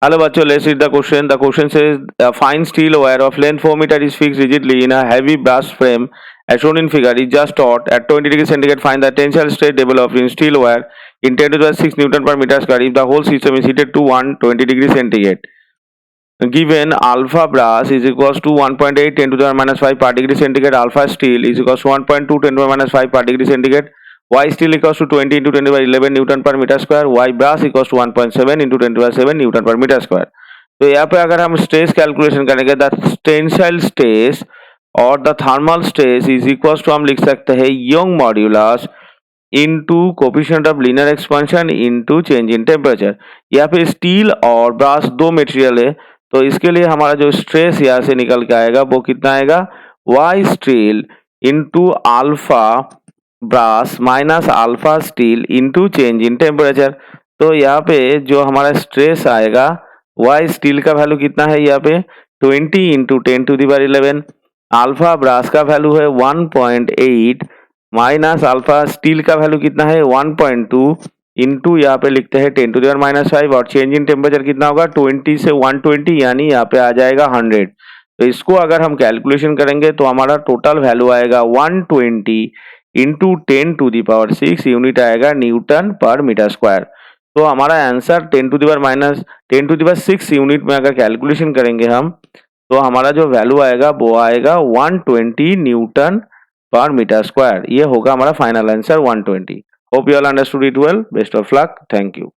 Hello, bachcho. Let's read the question. The question says a fine steel wire of length 4 meter is fixed rigidly in a heavy brass frame as shown in figure is just taught at 20 degrees centigrade. Find the tensile stress developed in steel wire in 10 to the 6 Newton per meter square if the whole system is heated to 120 degrees centigrade. Given alpha brass is equals to 1.8 10 to the minus 5 per degree centigrade, alpha steel is equals to 1.2 10 to the minus 5 per degree centigrade, y steel equals to 20 into 10 to the 11 Newton per meter square, y brass equals to 1.7 into 10 to the 7 Newton per meter square. तो यहाँ पे अगर हम stress calculation करेंगे the tensile stress और the thermal stress is equals to हम लिख सकते हैं Young modulus into coefficient of linear expansion into change in temperature. यहाँ पे स्टील और ब्रास दो मटेरियल है, तो इसके लिए हमारा जो स्ट्रेस यहाँ से निकल के आएगा वो कितना आएगा, Y steel into alpha brass minus alpha steel into change in temperature. तो यहाँ पे जो हमारा स्ट्रेस आएगा वाई स्टील का वैल्यू कितना है, यहाँ पे 20 into 10 to the power 11, alpha brass का वैल्यू है 1.8 माइनस अल्फा स्टील का वैल्यू कितना है 1.2 इंटू यहाँ पे लिखते हैं 10 टू दी पावर माइनस 5 और चेंज इन टेम्परेचर कितना होगा 20 से 120 यानी यहाँ पे आ जाएगा 100। तो इसको अगर हम कैलकुलेशन करेंगे तो हमारा टोटल वैल्यू आएगा 120 into 10 to the power 6 unit आएगा न्यूटन पर मीटर स्क्वायर। तो हमारा answer 10 to the power minus 10 to the power 6 unit में अगर कैलकुलेशन करेंगे हम तो हमारा जो वैल्यू आएगा वो आएगा 120 न्यूटन पर मीटर स्क्वायर। ये होगा हमारा final answer 120। Hope you all understood it well. Best of luck. Thank you.